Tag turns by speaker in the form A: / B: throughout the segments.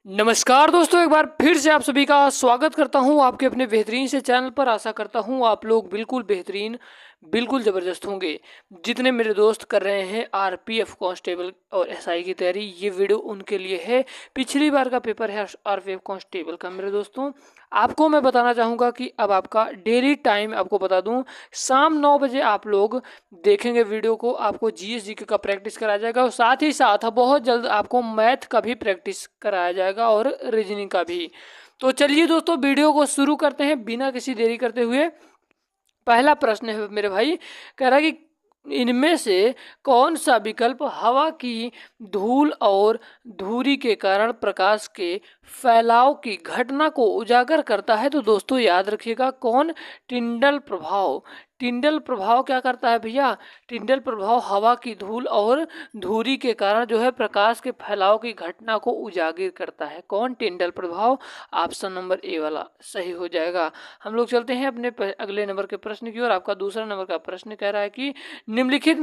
A: नमस्कार दोस्तों, एक बार फिर से आप सभी का स्वागत करता हूं आपके अपने बेहतरीन से चैनल पर। आशा करता हूं आप लोग बिल्कुल बेहतरीन, बिल्कुल ज़बरदस्त होंगे। जितने मेरे दोस्त कर रहे हैं आरपीएफ कांस्टेबल और एसआई की तैयारी, ये वीडियो उनके लिए है। पिछली बार का पेपर है आरपीएफ कांस्टेबल का। मेरे दोस्तों, आपको मैं बताना चाहूँगा कि अब आपका डेली टाइम आपको बता दूँ, शाम 9 बजे आप लोग देखेंगे वीडियो को। आपको जीएस जीके का प्रैक्टिस कराया जाएगा और साथ ही साथ बहुत जल्द आपको मैथ का भी प्रैक्टिस कराया जाएगा और रीजनिंग का भी। तो चलिए दोस्तों, वीडियो को शुरू करते हैं बिना किसी देरी करते हुए। पहला प्रश्न है मेरे भाई, कह रहा है कि इनमें से कौन सा विकल्प हवा की धूल और धुरी के कारण प्रकाश के फैलाव की घटना को उजागर करता है? तो दोस्तों याद रखिएगा, कौन? टिंडल प्रभाव। टिंडल प्रभाव क्या करता है भैया? टिंडल प्रभाव हवा की धूल और धुरी के कारण जो है प्रकाश के फैलाव की घटना को उजागर करता है। कौन? टिंडल प्रभाव। ऑप्शन नंबर ए वाला सही हो जाएगा। हम लोग चलते हैं अपने अगले नंबर के प्रश्न की ओर। आपका दूसरा नंबर का प्रश्न कह रहा है कि निम्नलिखित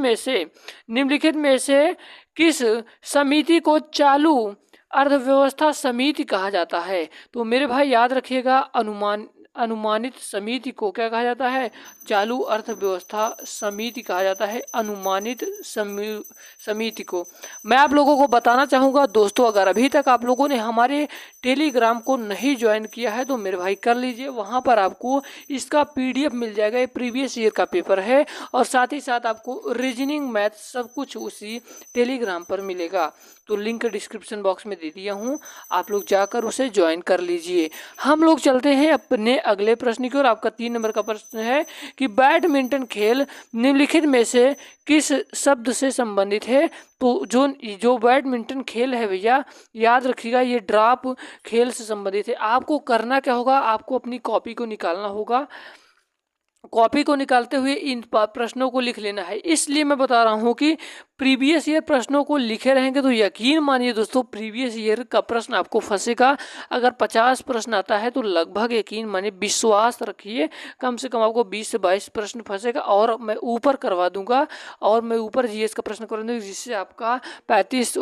A: में से किस समिति को चालू अर्थव्यवस्था समिति कहा जाता है? तो मेरे भाई याद रखिएगा, अनुमानित समिति को क्या कहा जाता है? चालू अर्थव्यवस्था समिति कहा जाता है, अनुमानित समिति को। मैं आप लोगों को बताना चाहूँगा दोस्तों, अगर अभी तक आप लोगों ने हमारे टेलीग्राम को नहीं ज्वाइन किया है तो मेरे भाई कर लीजिए। वहाँ पर आपको इसका पीडीएफ मिल जाएगा। ये प्रीवियस ईयर का पेपर है और साथ ही साथ आपको रीजनिंग, मैथ सब कुछ उसी टेलीग्राम पर मिलेगा। तो लिंक डिस्क्रिप्शन बॉक्स में दे दिया हूँ, आप लोग जाकर उसे ज्वाइन कर लीजिए। हम लोग चलते हैं अपने अगले प्रश्न की ओर। आपका 3 नंबर का प्रश्न है कि बैडमिंटन खेल निम्नलिखित में से किस शब्द से संबंधित है? तो जो बैडमिंटन खेल है भैया, याद रखिएगा, ये ड्रॉप खेल से संबंधित है। आपको करना क्या होगा? आपको अपनी कॉपी को निकालना होगा। कॉपी को निकालते हुए इन प्रश्नों को लिख लेना है। इसलिए मैं बता रहा हूँ कि प्रीवियस ईयर प्रश्नों को लिखे रहेंगे तो यकीन मानिए दोस्तों, प्रीवियस ईयर का प्रश्न आपको फंसेगा। अगर 50 प्रश्न आता है तो लगभग यकीन मानिए, विश्वास रखिए, कम से कम आपको 20 से 22 प्रश्न फंसेगा। और मैं ऊपर करवा दूंगा, और मैं ऊपर जीएस का प्रश्न करवा दूंगा, जिससे आपका 35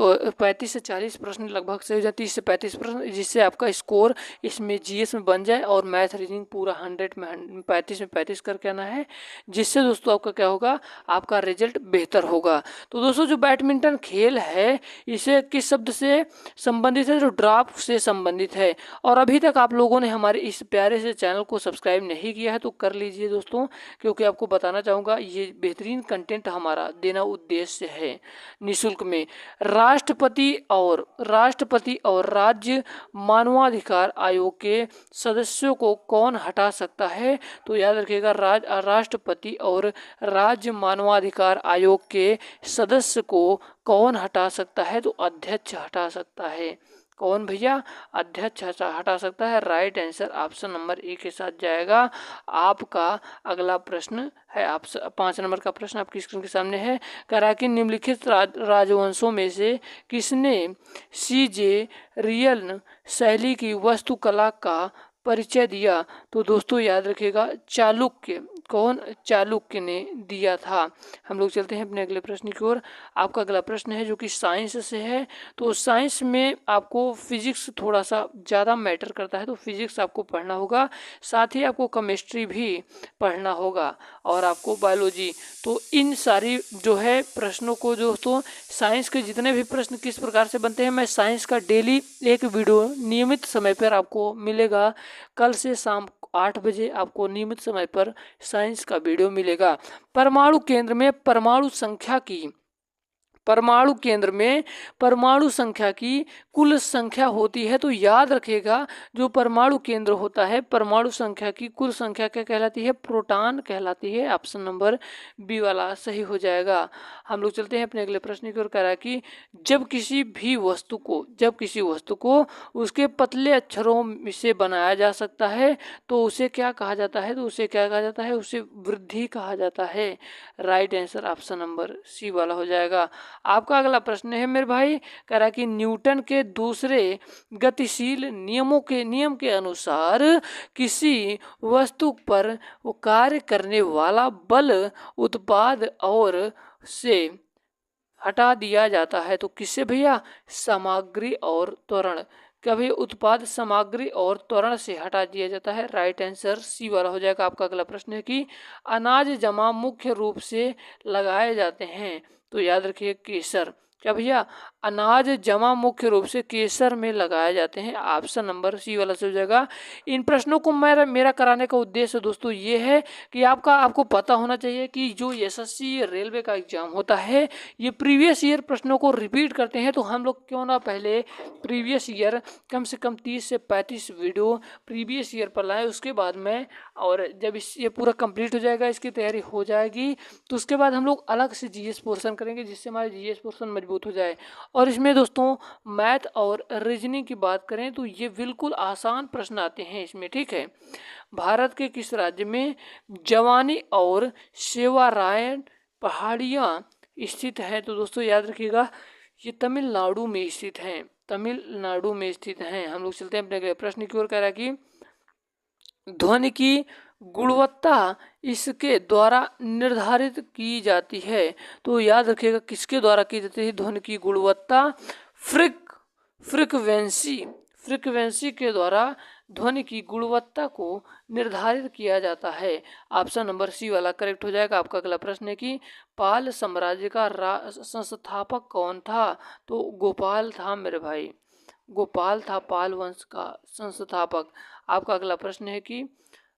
A: से 40 प्रश्न लगभग से हो जाए, 30 से 35 प्रश्न, जिससे आपका स्कोर इसमें जीएस में बन जाए। और मैथ रीजनिंग पूरा 100 में 35 में 35 करके आना है, जिससे दोस्तों आपका क्या होगा? आपका रिजल्ट बेहतर होगा। तो दोस्तों, जो बैडमिंटन खेल है इसे किस शब्द से संबंधित है? जो ड्रॉप से संबंधित है। और अभी तक आप लोगों ने हमारे इस प्यारे से चैनल को सब्सक्राइब नहीं किया है तो कर लीजिए दोस्तों, क्योंकि आपको बताना चाहूँगा ये बेहतरीन कंटेंट हमारा देना उद्देश्य है निःशुल्क में। राष्ट्रपति और राज्य मानवाधिकार आयोग के सदस्यों को कौन हटा सकता है? तो याद रखिएगा, राष्ट्रपति और राज्य मानवाधिकार आयोग के सदस्य को कौन हटा सकता है? तो अध्यक्ष हटा सकता है। कौन भैया? अध्यक्ष हटा सकता है। Right answer option number A के साथ जाएगा। आपका अगला प्रश्न है, आप 5 नंबर का प्रश्न आपकी स्क्रीन के सामने है। कह रहा है कि निम्नलिखित राजवंशों में से किसने सीजे रियल शैली की वास्तुकला का परिचय दिया? तो दोस्तों याद रखिएगा, चालुक्य। कौन? चालुक्य ने दिया था। हम लोग चलते हैं अपने अगले प्रश्न की ओर। आपका अगला प्रश्न है जो कि साइंस से है। तो साइंस में आपको फिजिक्स थोड़ा सा ज़्यादा मैटर करता है, तो फिजिक्स आपको पढ़ना होगा, साथ ही आपको केमिस्ट्री भी पढ़ना होगा और आपको बायोलॉजी। तो इन सारी जो है प्रश्नों को दोस्तों, साइंस के जितने भी प्रश्न किस प्रकार से बनते हैं, मैं साइंस का डेली एक वीडियो नियमित समय पर आपको मिलेगा। कल से शाम 8 बजे आपको नियमित समय पर साइंस का वीडियो मिलेगा। परमाणु केंद्र में परमाणु केंद्र में परमाणु संख्या की कुल संख्या होती है। तो याद रखिएगा, जो परमाणु केंद्र होता है, परमाणु संख्या की कुल संख्या क्या कहलाती है? प्रोटॉन कहलाती है। ऑप्शन नंबर बी वाला सही हो जाएगा। हम लोग चलते हैं अपने अगले प्रश्न की ओर। कह रहा है कि जब किसी वस्तु को उसके पतले अक्षरों से बनाया जा सकता है तो उसे क्या कहा जाता है? तो उसे क्या कहा जाता है? उसे वृद्धि कहा जाता है। Right answer option number C वाला हो जाएगा। आपका अगला प्रश्न है मेरे भाई, कह रहा है कि न्यूटन के दूसरे गतिशील नियम के अनुसार किसी वस्तु पर वो कार्य करने वाला बल उत्पाद और से हटा दिया जाता है। तो किससे भैया? सामग्री और त्वरण। कभी उत्पाद सामग्री और त्वरण से हटा दिया जाता है। राइट आंसर सी वाला हो जाएगा। आपका अगला प्रश्न है कि अनाज जमा मुख्य रूप से लगाए जाते हैं। तो याद रखिए केसर। क्या भैया? अनाज जमा मुख्य रूप से केसर में लगाए जाते हैं। ऑप्शन नंबर सी वाला से हो जाएगा। इन प्रश्नों को मेरा कराने का उद्देश्य दोस्तों ये है कि आपको पता होना चाहिए कि जो एसएससी रेलवे का एग्जाम होता है ये प्रीवियस ईयर प्रश्नों को रिपीट करते हैं। तो हम लोग क्यों ना पहले प्रीवियस ईयर कम से कम 30 से 35 वीडियो प्रीवियस ईयर पर लाएं। उसके बाद में और जब ये पूरा कंप्लीट हो जाएगा, इसकी तैयारी हो जाएगी, तो उसके बाद हम लोग अलग से जीएस पोर्शन करेंगे जिससे हमारा जीएस पोर्शन मजबूत हो जाए। और इसमें दोस्तों मैथ और रीजनिंग की बात करें तो ये बिल्कुल आसान प्रश्न आते हैं इसमें। ठीक है। भारत के किस राज्य में जवानी और सेवारायण पहाड़ियाँ स्थित हैं? तो दोस्तों याद रखिएगा ये तमिलनाडु में स्थित हैं। तमिलनाडु में स्थित हैं। हम लोग चलते हैं अपने अगले प्रश्न की ओर। कह रहा है कि ध्वनि की गुणवत्ता इसके द्वारा निर्धारित की जाती है। तो याद रखिएगा किसके द्वारा की जाती है ध्वनि की गुणवत्ता? फ्रिक्वेंसी के द्वारा ध्वनि की गुणवत्ता को निर्धारित किया जाता है। ऑप्शन नंबर सी वाला करेक्ट हो जाएगा। आपका अगला प्रश्न है कि पाल साम्राज्य का संस्थापक कौन था? तो गोपाल था मेरे भाई, गोपाल था पाल वंश का संस्थापक। आपका अगला प्रश्न है कि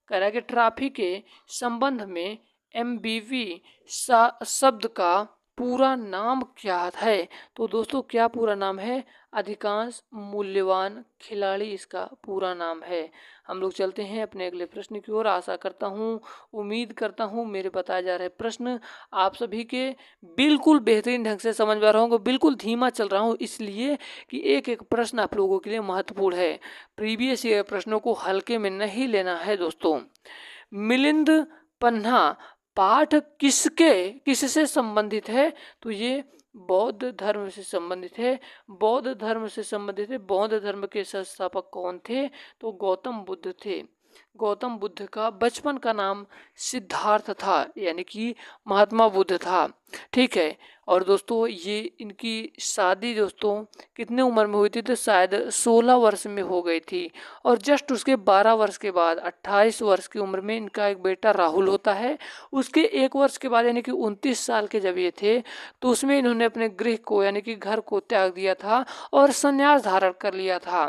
A: कह रहा है कि ट्रॉफी के संबंध में एमबीवी शब्द का पूरा नाम क्या है? तो दोस्तों क्या पूरा नाम है? अधिकांश मूल्यवान खिलाड़ी इसका पूरा नाम है। हम लोग चलते हैं अपने अगले प्रश्न की ओर। आशा करता हूँ, उम्मीद करता हूँ मेरे बताए जा रहे प्रश्न आप सभी के बिल्कुल बेहतरीन ढंग से समझ पा रहा हूँ। बिल्कुल धीमा चल रहा हूँ इसलिए कि एक एक प्रश्न आप लोगों के लिए महत्वपूर्ण है। प्रीवियस ईयर प्रश्नों को हल्के में नहीं लेना है दोस्तों। मिलिंद पन्हा पाठ किससे संबंधित है? तो ये बौद्ध धर्म से संबंधित है। बौद्ध धर्म से संबंधित है। बौद्ध धर्म के संस्थापक कौन थे? तो गौतम बुद्ध थे। गौतम बुद्ध का बचपन का नाम सिद्धार्थ था, यानी कि महात्मा बुद्ध था। ठीक है। और दोस्तों ये इनकी शादी दोस्तों कितने उम्र में हुई थी? तो शायद 16 वर्ष में हो गई थी। और जस्ट उसके 12 वर्ष के बाद 28 वर्ष की उम्र में इनका एक बेटा राहुल होता है। उसके 1 वर्ष के बाद यानी कि 29 साल के जब ये थे तो उसमें इन्होंने अपने गृह को यानी कि घर को त्याग दिया था और संन्यास धारण कर लिया था।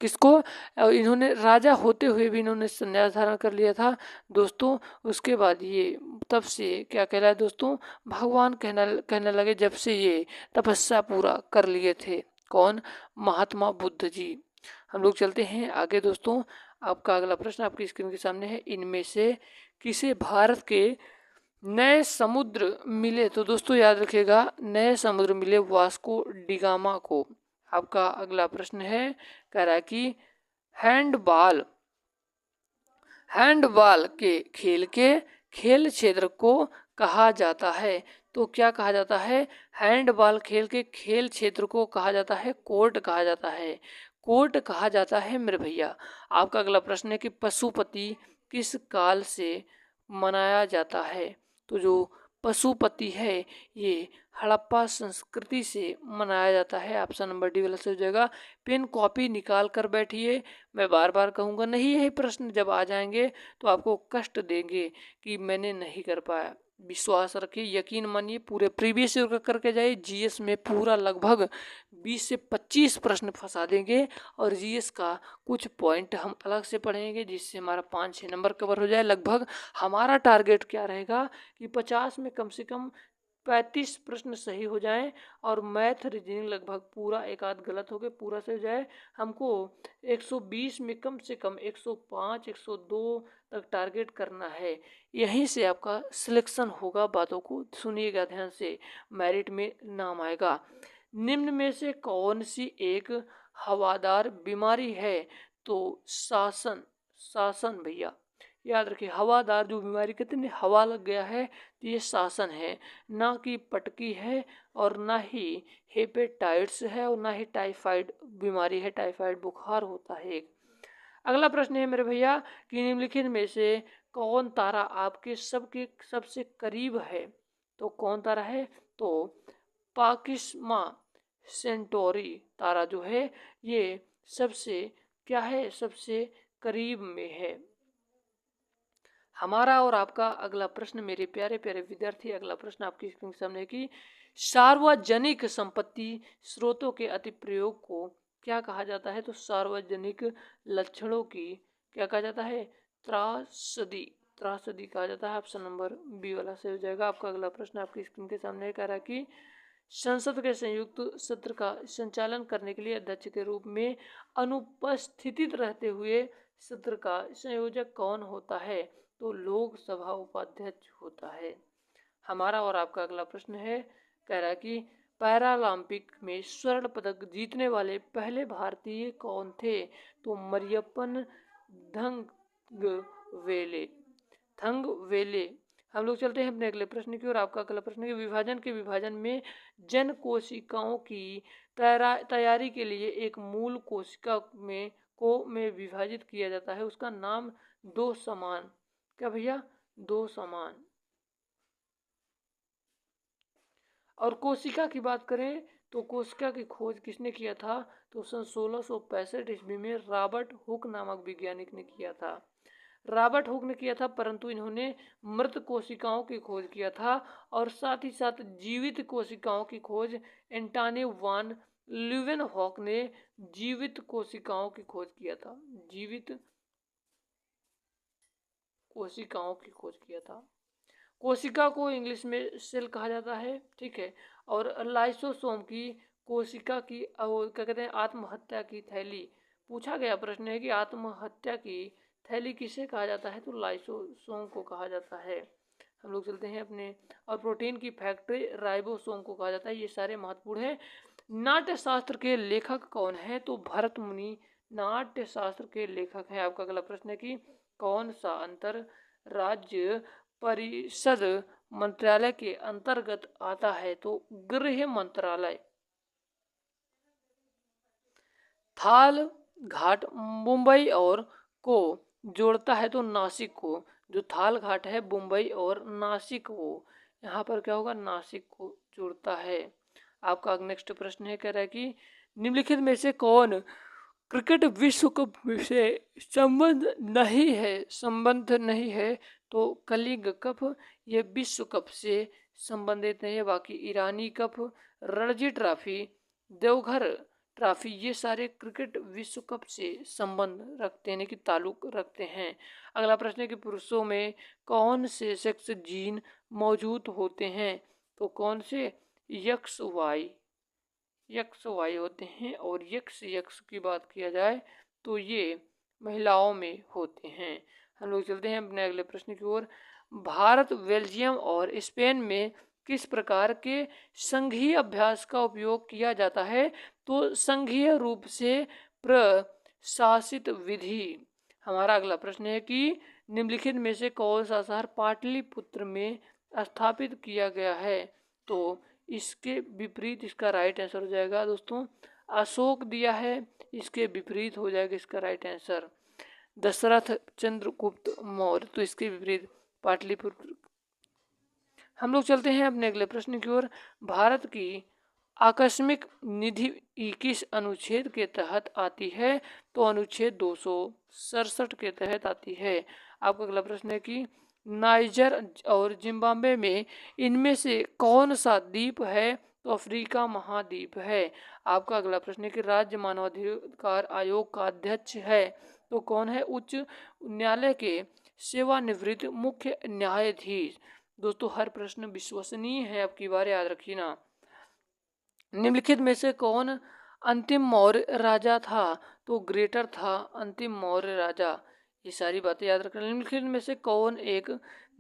A: किसको? इन्होंने राजा होते हुए भी इन्होंने संन्यास धारण कर लिया था दोस्तों। उसके बाद ये तब से क्या कहलाए दोस्तों? भगवान कहने लगे जब से ये तपस्या पूरा कर लिए थे। कौन? महात्मा बुद्ध जी। हम लोग चलते हैं आगे दोस्तों। आपका अगला प्रश्न आपकी स्क्रीन के सामने है। इनमें से किसे भारत के नए समुद्र मिले? तो दोस्तों याद रखिएगा नए समुद्र मिले वास्को डिगामा को। आपका अगला प्रश्न है, कह रहा है कि हैंडबॉल के खेल क्षेत्र को कहा जाता है। तो क्या कहा जाता है? हैंडबॉल खेल के खेल क्षेत्र को कहा जाता है कोर्ट कहा जाता है। कोर्ट कहा जाता है मेरे भैया। आपका अगला प्रश्न है कि पशुपति किस काल से मनाया जाता है? तो जो पशुपति है ये हड़प्पा संस्कृति से मनाया जाता है। ऑप्शन नंबर डी वाला सही हो जाएगा। पेन कॉपी निकाल कर बैठिए। मैं बार बार कहूँगा नहीं, यही प्रश्न जब आ जाएंगे तो आपको कष्ट देंगे कि मैंने नहीं कर पाया। विश्वास रखिए, यकीन मानिए, पूरे प्रीवियस ईयर करके जाइए। जीएस में पूरा लगभग 20 से 25 प्रश्न फंसा देंगे और जीएस का कुछ पॉइंट हम अलग से पढ़ेंगे जिससे हमारा 5-6 नंबर कवर हो जाए। लगभग हमारा टारगेट क्या रहेगा कि 50 में कम से कम 35 प्रश्न सही हो जाएं और मैथ रीजनिंग लगभग पूरा, एक आध गलत हो गए, पूरा सही हो जाए। हमको 120 में कम से कम 105 102 तक टारगेट करना है। यहीं से आपका सिलेक्शन होगा। बातों को सुनिएगा ध्यान से, मेरिट में नाम आएगा। निम्न में से कौन सी एक हवादार बीमारी है? तो शासन भैया याद रखिए। हवादार जो बीमारी कितनी हवा लग गया है तो ये शासन है, ना कि पटकी है और ना ही हेपेटाइट्स है और ना ही टाइफाइड बीमारी है। टाइफाइड बुखार होता है एक। अगला प्रश्न है मेरे भैया कि निम्नलिखित में से कौन तारा आपके सबसे करीब है? तो कौन तारा है? तो पाकिस्मा सेंटोरी तारा जो है ये सबसे क्या है, सबसे करीब में है। हमारा और आपका अगला प्रश्न मेरे प्यारे प्यारे विद्यार्थी, अगला प्रश्न आपकी स्क्रीन के सामने कि सार्वजनिक संपत्ति स्रोतों के अतिप्रयोग को क्या कहा जाता है? तो सार्वजनिक लक्षणों की क्या कहा जाता है? त्रासदी, त्रासदी कहा जाता है। ऑप्शन नंबर बी वाला सही हो जाएगा। आपका अगला प्रश्न आपकी स्क्रीन के सामने कह रहा है कि संसद के संयुक्त सत्र का संचालन करने के लिए अध्यक्ष के रूप में अनुपस्थित रहते हुए सत्र का संयोजक कौन होता है? तो लोकसभा उपाध्यक्ष होता है। हमारा और आपका अगला प्रश्न है, कह रहा है कि पैरालंपिक में स्वर्ण पदक जीतने वाले पहले भारतीय कौन थे? तो मरियप्पन थंगवेले, थंगवेले। हम लोग चलते हैं अपने अगले प्रश्न की ओर। आपका अगला प्रश्न है विभाजन में जन कोशिकाओं की तैयारी के लिए एक मूल कोशिका में विभाजित किया जाता है, उसका नाम दो समान, क्या भैया? दो समान। और कोशिका की बात करें तो कोशिका की खोज किसने किया था? तो सन 1665 ईस्वी में रॉबर्ट हुक नामक वैज्ञानिक ने किया था। रॉबर्ट हुक ने किया था, परंतु इन्होंने मृत कोशिकाओं की खोज किया था और साथ ही साथ जीवित कोशिकाओं की खोज एंटोनी वान ल्यूवेनहॉक ने जीवित कोशिकाओं की खोज किया था। जीवित कोशिकाओं की खोज किया था। कोशिका को इंग्लिश में सेल कहा जाता है, ठीक है। और लाइसोसोम की कोशिका की क्या कहते हैं, आत्महत्या की थैली। पूछा गया प्रश्न है कि आत्महत्या की थैली किसे कहा जाता है? तो लाइसोसोम को कहा जाता है। हम लोग चलते हैं अपने, और प्रोटीन की फैक्ट्री राइबोसोम को कहा जाता है। ये सारे महत्वपूर्ण है। नाट्य शास्त्र के लेखक कौन है? तो भरत मुनि नाट्य शास्त्र के लेखक हैं। आपका अगला प्रश्न है कि कौन सा अंतर राज्य परिषद मंत्रालय के अंतर्गत आता है? तो गृह मंत्रालय। थाल घाट मुंबई और को जोड़ता है तो नासिक को। जो थाल घाट है मुंबई और नासिक को, यहाँ पर क्या होगा? नासिक को जोड़ता है। आपका नेक्स्ट प्रश्न है, कह रहा है कि निम्नलिखित में से कौन क्रिकेट विश्व कप से संबंध नहीं है? तो कलिंग कप ये विश्व कप से संबंधित नहीं है। बाकी Irani cup, Ranji trophy, Deoghar trophy, ये सारे क्रिकेट विश्व कप से संबंध रखते हैं, कि ताल्लुक रखते हैं। अगला प्रश्न है कि पुरुषों में कौन से सेक्स जीन मौजूद होते हैं? तो कौन से? यक्स वाई होते हैं। और यक्स की बात किया जाए तो ये महिलाओं में होते हैं। हम लोग चलते हैं अपने अगले प्रश्न की ओर। भारत, बेल्जियम और स्पेन में किस प्रकार के संघीय अभ्यास का उपयोग किया जाता है? तो संघीय रूप से प्रशासित विधि। हमारा अगला प्रश्न है कि निम्नलिखित में से कौन सा शहर पाटलिपुत्र में स्थापित किया गया है? तो इसके विपरीत इसका राइट आंसर हो जाएगा दोस्तों अशोक दिया है, इसके विपरीत हो जाएगा इसका राइट आंसर दशरथ चंद्रगुप्त मौर्य। तो इसके विपरीत पाटलिपुत्र। हम लोग चलते हैं अपने अगले प्रश्न की ओर। भारत की आकस्मिक निधि किस अनुच्छेद के तहत आती है? तो अनुच्छेद 267 के तहत आती है। आपका अगला प्रश्न है कि नाइजर और जिम्बाब्वे में इनमें से कौन सा द्वीप है? तो अफ्रीका महाद्वीप है। आपका अगला प्रश्न है कि राज्य मानवाधिकार आयोग का अध्यक्ष है तो कौन है? उच्च न्यायालय के सेवानिवृत्त मुख्य न्यायाधीश। दोस्तों हर प्रश्न विश्वसनीय है, आपकी बार याद रखिए ना। निम्नलिखित में से कौन अंतिम मौर्य राजा था? तो ग्रेटर था अंतिम मौर्य राजा। ये सारी बातें याद रखना। निम्नलिखित में से कौन एक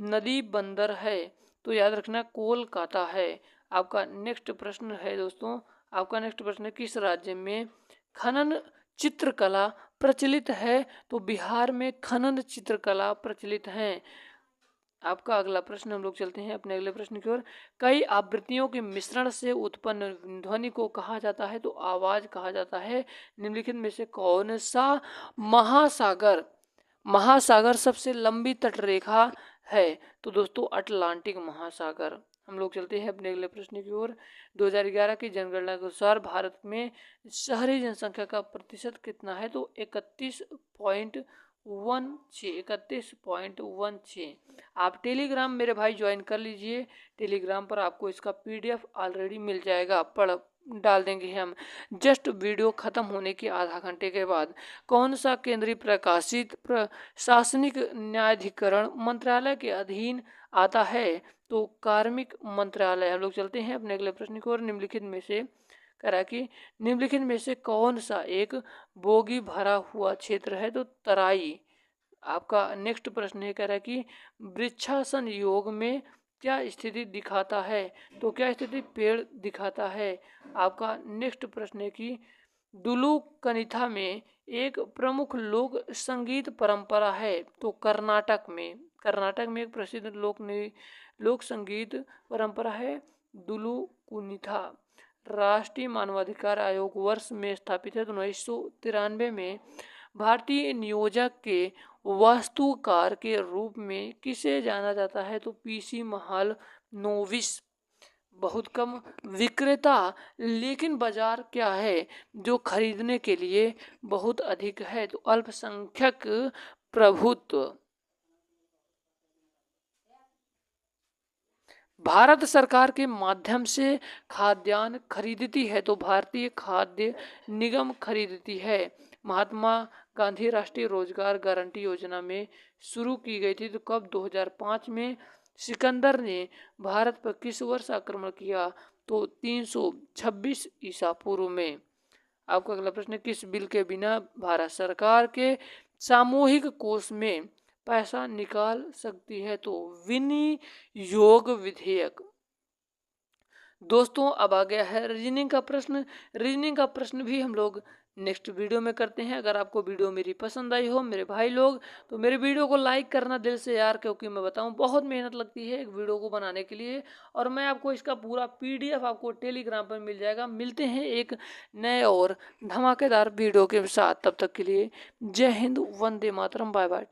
A: नदी बंदर है? तो याद रखना कोलकाता है। आपका नेक्स्ट प्रश्न है दोस्तों, आपका नेक्स्ट प्रश्न है किस राज्य में खनन चित्रकला प्रचलित है? तो बिहार में खनन चित्रकला प्रचलित है। आपका अगला प्रश्न, हम लोग चलते हैं अपने अगले प्रश्न की ओर। कई आवृत्तियों के मिश्रण से उत्पन्न ध्वनि को कहा जाता है? तो आवाज कहा जाता है। निम्नलिखित में से कौन सा महासागर सबसे लंबी तटरेखा है? तो दोस्तों अटलांटिक महासागर। हम लोग चलते हैं अपने अगले प्रश्न की ओर। 2011 की जनगणना के अनुसार भारत में शहरी जनसंख्या का प्रतिशत कितना है? तो 31.16। आप टेलीग्राम मेरे भाई ज्वाइन कर लीजिए। टेलीग्राम पर आपको इसका पीडीएफ ऑलरेडी मिल जाएगा, पढ़ डाल देंगे हम जस्ट वीडियो खत्म होने के आधा घंटे के बाद। कौन सा केंद्रीय प्रकाशित प्रशासनिक न्यायाधिकरण मंत्रालय के अधीन आता है? तो कार्मिक मंत्रालय। हम लोग चलते हैं अपने अगले प्रश्न की ओर। निम्नलिखित में से कह रहा है कि निम्नलिखित में से कौन सा एक बोगी भरा हुआ क्षेत्र है? तो तराई। आपका नेक्स्ट प्रश्न है, कह रहा है कि वृक्षासन योग में क्या स्थिति दिखाता है? तो क्या स्थिति? पेड़ दिखाता है। आपका नेक्स्ट प्रश्न है कि दुलु कनिथा में एक प्रमुख लोक संगीत परंपरा है। तो कर्नाटक में एक प्रसिद्ध लोक संगीत परंपरा है दुलु कुनिथा। राष्ट्रीय मानवाधिकार आयोग वर्ष में स्थापित है। तो 1993 में भारतीय नियोजक के वास्तुकार के रूप में किसे जाना जाता है? तो पीसी महालनोबिस। बहुत कम विक्रेता लेकिन बाजार क्या है जो खरीदने के लिए बहुत अधिक है? तो अल्पसंख्यक प्रभुत्व। भारत सरकार के माध्यम से खाद्यान्न खरीदती है। तो भारतीय खाद्य निगम खरीदती है। महात्मा गांधी राष्ट्रीय रोजगार गारंटी योजना में शुरू की गई थी। तो कब? 2005 में। सिकंदर ने भारत पर किस वर्ष आक्रमण किया? तो 326 ईसा पूर्व में। आपका अगला प्रश्न, किस बिल के बिना भारत सरकार के सामूहिक कोष में पैसा निकाल सकती है? तो विनियोग विधेयक। दोस्तों अब आ गया है रीजनिंग का प्रश्न। रीजनिंग का प्रश्न भी हम लोग नेक्स्ट वीडियो में करते हैं। अगर आपको वीडियो मेरी पसंद आई हो मेरे भाई लोग, तो मेरे वीडियो को लाइक करना दिल से यार, क्योंकि मैं बताऊं बहुत मेहनत लगती है एक वीडियो को बनाने के लिए। और मैं आपको इसका पूरा पीडीएफ आपको टेलीग्राम पर मिल जाएगा। मिलते हैं एक नए और धमाकेदार वीडियो के साथ, तब तक के लिए जय हिंद, वंदे मातरम, बाय बाय।